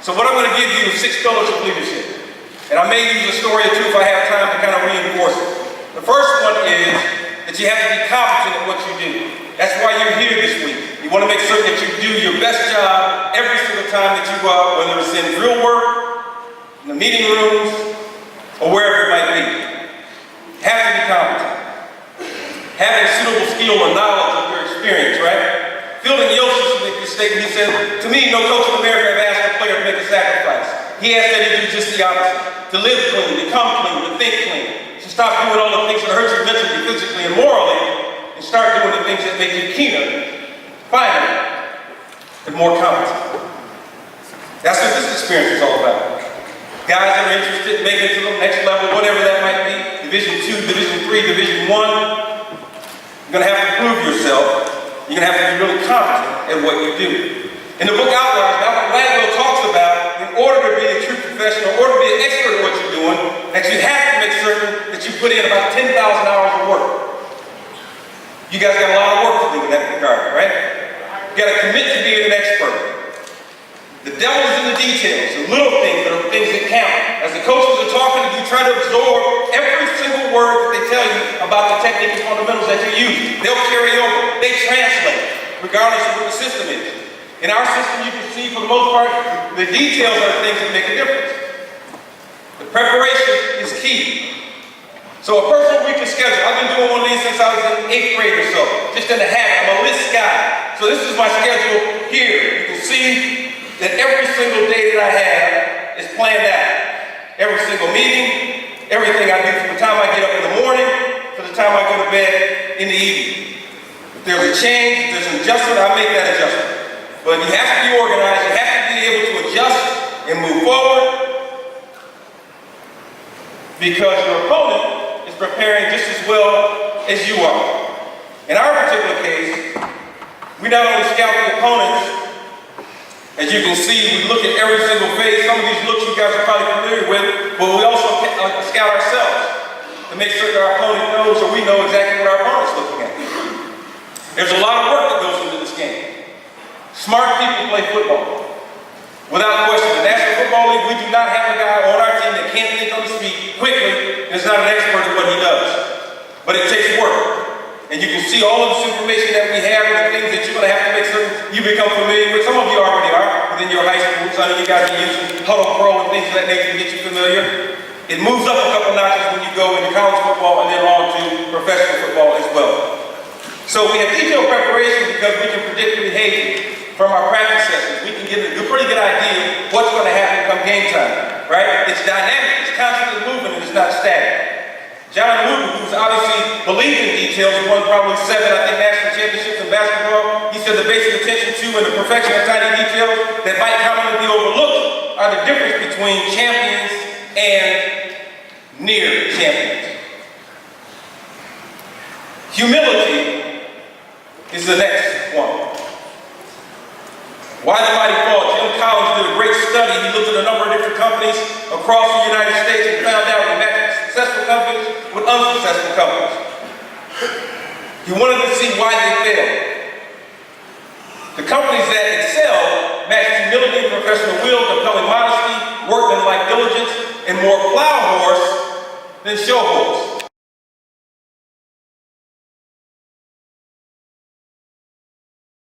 So what I'm going to give you is 6 pillars of leadership. And I may use a story or two if I have time to kind of reinforce it. The first one is that you have to be competent at what you do. That's why you're here this week. You want to make certain that you do your best job every single time that you go out, whether it's in drill work, in the meeting rooms, or wherever it might be. You have to be competent. Having suitable skill or knowledge of your experience, right? Fielding Yosef's make this statement. He said, to me, no coach in America have asked a player to make a sacrifice. He asked that he do just the opposite. To live clean, to come clean, to think clean. To stop doing all the things that hurt you mentally, physically, and morally, and start doing the things that make you keener, finer, and more competent. That's what this experience is all about. Guys that are interested in making it to the next level, whatever that might be, Division 2, Division 3, Division 1, you're going to have to prove yourself. You're going to have to be really competent at what you do. In the book Outlines, Caldwell talks about, in order to be a true professional, in order to be an expert at what you're doing, that you have to make certain that you put in about 10,000 hours of work. You guys got a lot of work to do in that regard, right? You got to commit to being an expert. The devil is in the details, the little things that are things that count. As the coaches are talking to you, try to absorb every single word that they tell you about the technique and fundamentals that you use. They'll carry over. They translate, regardless of what the system is. In our system, you can see, for the most part, the details are the things that make a difference. The preparation is key. So a personal weekly schedule. I've been doing one of these since I was in 8th grade or so. Just in the habit. I'm a list guy. So this is my schedule here. You can see that every single day that I have is planned out. Every single meeting, everything I do from the time I get up in the morning to the time I go to bed in the evening. If there's a change, if there's an adjustment, I make that adjustment. But you have to be organized, you have to be able to adjust and move forward, because your opponent is preparing just as well as you are. In our particular case, we not only scout the opponents, as you can see, we look at every single phase. Some of these looks you guys are probably familiar with, but we also scout ourselves to make sure that our opponent knows, or we know exactly what our opponent's looking at. There's a lot of work that goes into this game. Smart people play football. Without question. In the National Football League, we do not have a guy on our team that can't think on his feet quickly and is not an expert at what he does. But it takes work. And you can see all of this information that we have and the things that you're going to have to make certain you become familiar with. Some of you already are within your high schools. I know you guys are using Huddle Pro and things of that nature to get you familiar. It moves up a couple notches when you go into college football and then on to professional football as well. So we have detailed preparation because we can predict the behavior from our practice sessions. We can get a pretty good idea of what's going to happen come game time, right? It's dynamic, it's constantly moving, and it's not static. John Wooten, who's obviously believed in details, who won probably 7, national championships in basketball, he said the basic attention to and the perfection of tiny details that might commonly be overlooked are the difference between champions and near champions. Humility is the next one. Why the mighty fall? Jim Collins did a great study. He looked at a number of different companies across the United States and found out he matched successful companies with unsuccessful companies. He wanted to see why they failed. The companies that excel matched humility, professional will, compelling modesty, workmanlike diligence, and more plow horse than show horse.